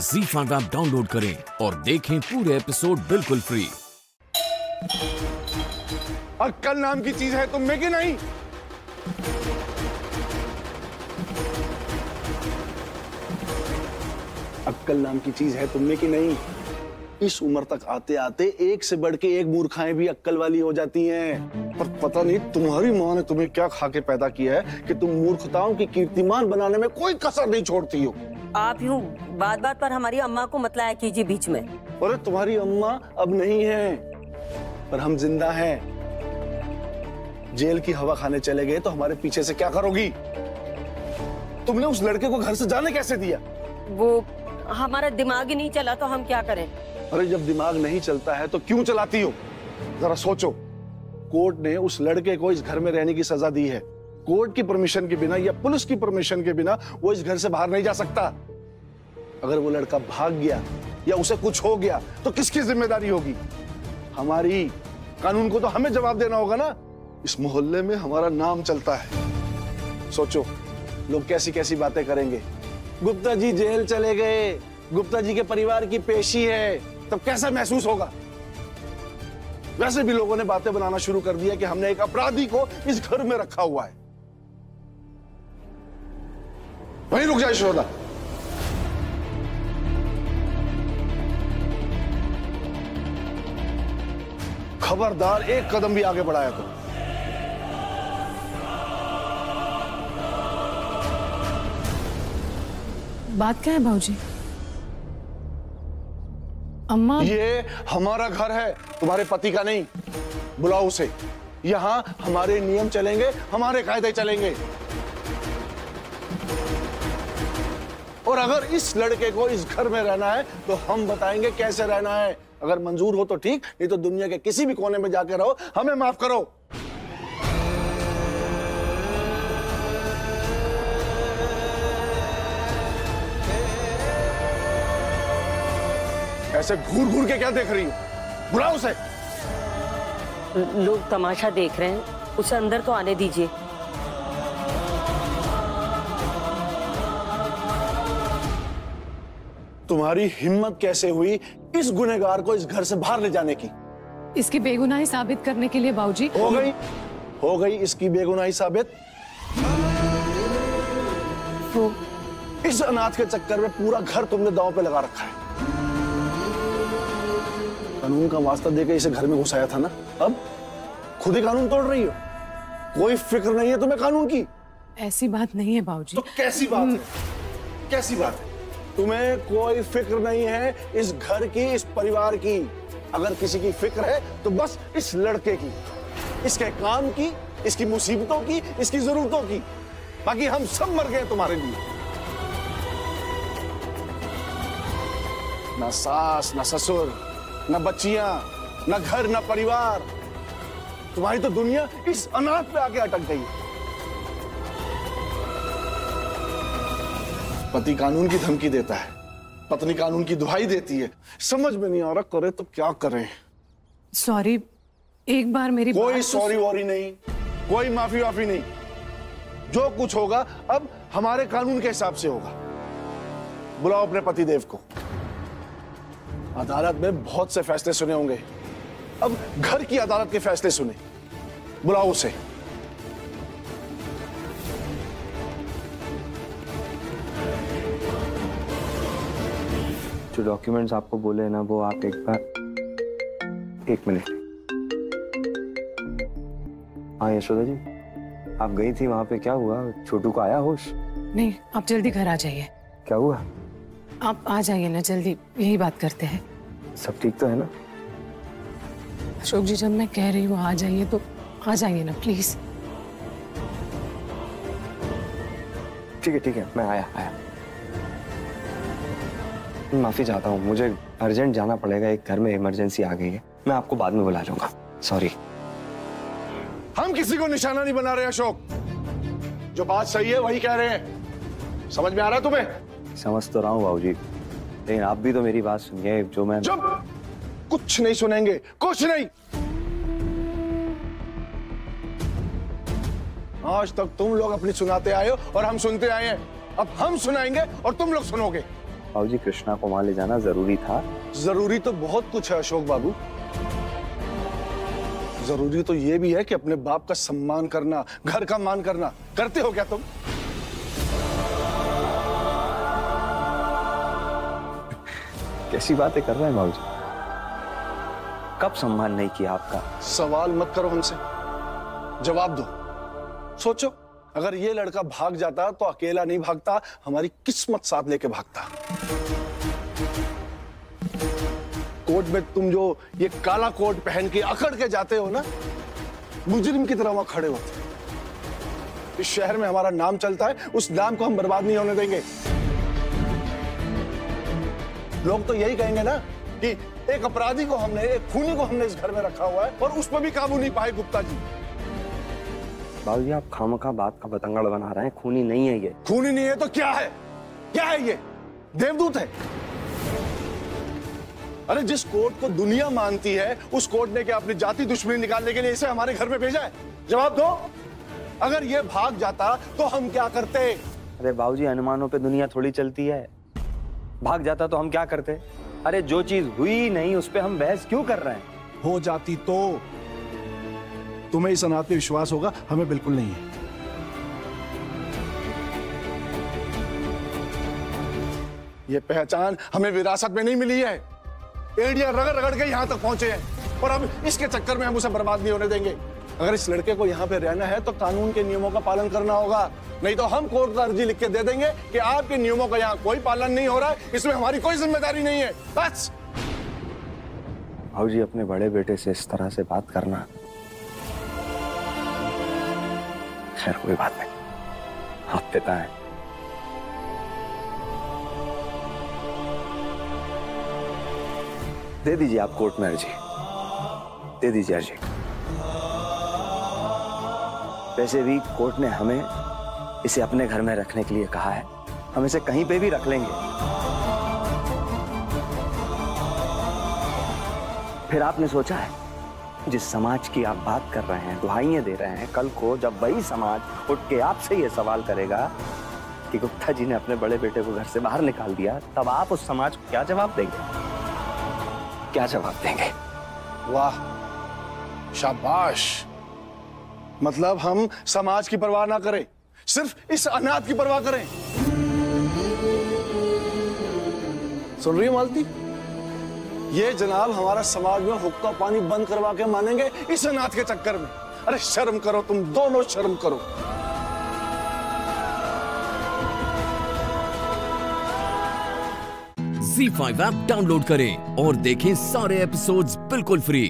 ZEE5 app download करें और देखें पूरे एपिसोड बिल्कुल फ्री। अक्कल नाम की चीज है तुम में कि नहीं? अक्कल नाम की चीज है तुम में कि नहीं? इस उम्र तक आते आते एक से बढ़ के एक मूर्खाएं भी अक्कल वाली हो जाती हैं। पर पता नहीं तुम्हारी माँ ने तुम्हें क्या खा के पैदा किया है कि तुम मूर्खताओं की कीर्तिमान बनाने में कोई कसर नहीं छोड़ती हो। आप यूं बात बात पर हमारी अम्मा को मत लाया कीजिए बीच में। अरे तुम्हारी अम्मा अब नहीं है, पर हम जिंदा हैं। जेल की हवा खाने चले गए तो हमारे पीछे से क्या करोगी? तुमने उस लड़के को घर से जाने कैसे दिया? वो हमारा दिमाग ही नहीं चला तो हम क्या करें? अरे जब दिमाग नहीं चलता है तो क्यों चलाती हो? जरा सोचो। कोर्ट ने उस लड़के को इस घर में रहने की सजा दी है। कोर्ट की परमिशन के बिना या पुलिस की परमिशन के बिना वो इस घर से बाहर नहीं जा सकता। अगर वो लड़का भाग गया या उसे कुछ हो गया तो किसकी जिम्मेदारी होगी? हमारी। कानून को तो हमें जवाब देना होगा ना। इस मोहल्ले में हमारा नाम चलता है। सोचो लोग कैसी कैसी बातें करेंगे। गुप्ता जी जेल चले गए, गुप्ता जी के परिवार की पेशी है, तब कैसा महसूस होगा? वैसे भी लोगों ने बातें बनाना शुरू कर दिया कि हमने एक अपराधी को इस घर में रखा हुआ है। वहीं रुक जाए यशोदा। खबरदार एक कदम भी आगे बढ़ाया तो। बात क्या है भाऊजी? अम्मा, ये हमारा घर है, तुम्हारे पति का नहीं। बुलाओ उसे। यहाँ हमारे नियम चलेंगे, हमारे कायदे चलेंगे। और अगर इस लड़के को इस घर में रहना है तो हम बताएंगे कैसे रहना है। अगर मंजूर हो तो ठीक, नहीं तो दुनिया के किसी भी कोने में जाके रहो, हमें माफ करो। ऐसे घूर घूर के क्या देख रही हो? बुलाओ उसे। लोग तमाशा देख रहे हैं, उसे अंदर तो आने दीजिए। तुम्हारी हिम्मत कैसे हुई इस गुनहगार को इस घर से बाहर ले जाने की? इसकी बेगुनाही साबित करने के लिए बाबूजी। हो गई इसकी बेगुनाही साबित। वो इस अनाथ के चक्कर में पूरा घर तुमने दांव पे लगा रखा है। कानून का वास्ता देकर इसे घर में घुसाया था ना, अब खुद ही कानून तोड़ रही हो। कोई फिक्र नहीं है तुम्हें कानून की? ऐसी बात नहीं है बाबूजी। तो कैसी बात है? कैसी बात है? तुम्हें कोई फिक्र नहीं है इस घर की, इस परिवार की। अगर किसी की फिक्र है तो बस इस लड़के की, इसके काम की, इसकी मुसीबतों की, इसकी जरूरतों की। बाकी हम सब मर गए तुम्हारे लिए। ना सास, ना ससुर, न बच्चियां, न घर, न परिवार। तुम्हारी तो दुनिया इस अनाथ पे आके अटक गई। पति कानून की धमकी देता है, पत्नी कानून की दुहाई देती है। समझ में नहीं आ रहा करे तो क्या करें। सॉरी, एक बार मेरी कोई सॉरी वॉरी नहीं, कोई माफी वाफी नहीं। जो कुछ होगा अब हमारे कानून के हिसाब से होगा। बुलाओ अपने पतिदेव को। अदालत में बहुत से फैसले सुने होंगे, अब घर की अदालत के फैसले सुने। बुलाओ उसे। जो डॉक्यूमेंट्स आपको बोले ना, वो आप एक बार, एक मिनट। हाँ यशोदा जी, आप गई थी वहां पे, क्या हुआ? छोटू को आया होश? नहीं, आप जल्दी घर आ जाइए। क्या हुआ? आप आ जाइए ना जल्दी, यही बात करते हैं। सब ठीक तो है ना? अशोक जी, जब मैं कह रही हूँ आ जाइए तो आ जाइए ना प्लीज। ठीक है, मैं आया। माफी चाहता हूँ, मुझे अर्जेंट जाना पड़ेगा, एक घर में इमरजेंसी आ गई है। मैं आपको बाद में बुला लूंगा, सॉरी। हम किसी को निशाना नहीं बना रहे अशोक। जो बात सही है वही कह रहे हैं। समझ में आ रहा है तुम्हें? समझ तो रहा हूँ बाबूजी, लेकिन आप भी तो मेरी बात सुनिए। जो मैं चुप! कुछ नहीं सुनेंगे, कुछ नहीं। आज तक तुम लोग अपनी सुनाते आए हो और हम सुनते आए हैं। अब हम सुनाएंगे और तुम लोग सुनोगे। बाबूजी कृष्णा को वहां ले जाना जरूरी था। जरूरी तो बहुत कुछ है अशोक बाबू। जरूरी तो ये भी है कि अपने बाप का सम्मान करना, घर का मान करना। करते हो क्या तुम? कैसी बातें कर रहे हैं बाबूजी? कब सम्मान नहीं किया आपका? सवाल मत करो हमसे, जवाब दो। सोचो, अगर ये लड़का भाग जाता तो अकेला नहीं भागता, हमारी किस्मत साथ लेके भागता। कोर्ट में तुम जो ये काला कोट पहन के अकड़ के जाते हो ना, मुजरिम की तरह वहां खड़े होते। इस शहर में हमारा नाम चलता है, उस नाम को हम बर्बाद नहीं होने देंगे। लोग तो यही कहेंगे ना कि एक अपराधी को हमने, एक खूनी को हमने इस घर में रखा हुआ है और उस पर भी काबू नहीं पाए गुप्ता जी। बाबूजी आप खामखा बात का बतंगड़ बना रहे हैं। खूनी नहीं है ये। खूनी नहीं है तो क्या है? क्या है ये? देवदूत है। अरे जिस कोर्ट को दुनिया मानती है, उस कोर्ट ने क्या अपनी जाति दुश्मनी निकालने के लिए इसे हमारे घर में भेजा है? जवाब दो। अगर ये भाग जाता तो हम क्या करते? अरे बाबूजी अनुमानों पे दुनिया थोड़ी चलती है। भाग जाता तो हम क्या करते? अरे जो चीज हुई नहीं उस पे हम बहस क्यों कर रहे हैं? हो जाती तो तुम्हें इस अनाथ पे विश्वास होगा, हमें बिल्कुल नहीं है। ये पहचान हमें विरासत में नहीं मिली है। एड़ियां रगड़ रगड़ के यहां तक पहुंचे हैं और अब इसके चक्कर में हम उसे बर्बाद नहीं होने देंगे। अगर इस लड़के को यहाँ पे रहना है तो कानून के नियमों का पालन करना होगा, नहीं तो हम कोर्ट का अर्जी लिख के दे देंगे कि आपके नियमों का यहाँ कोई पालन नहीं हो रहा है, इसमें हमारी कोई जिम्मेदारी नहीं है। बस। भाऊजी अपने बड़े बेटे से इस तरह से बात करना, खैर कोई बात नहीं, आप पिता हैं। दे दीजिए आप कोर्ट में अर्जी, दे दीजिए अर्जी। वैसे भी कोर्ट ने हमें इसे अपने घर में रखने के लिए कहा है, हम इसे कहीं पे भी रख लेंगे। फिर आपने सोचा है जिस समाज की आप बात कर रहे हैं, दुहाइयां दे रहे हैं, कल को जब वही समाज उठ के आपसे ये सवाल करेगा कि गुप्ता जी ने अपने बड़े बेटे को घर से बाहर निकाल दिया, तब आप उस समाज को क्या जवाब देंगे? क्या जवाब देंगे? वाह, शाबाश। मतलब हम समाज की परवाह ना करें, सिर्फ इस अनाथ की परवाह करें। सुन रही है मालती? ये जनाब हमारा समाज में हुक्का पानी बंद करवा के मानेंगे इस अनाथ के चक्कर में। अरे शर्म करो, तुम दोनों शर्म करो। ZEE5 ऐप डाउनलोड करें और देखें सारे एपिसोड्स बिल्कुल फ्री।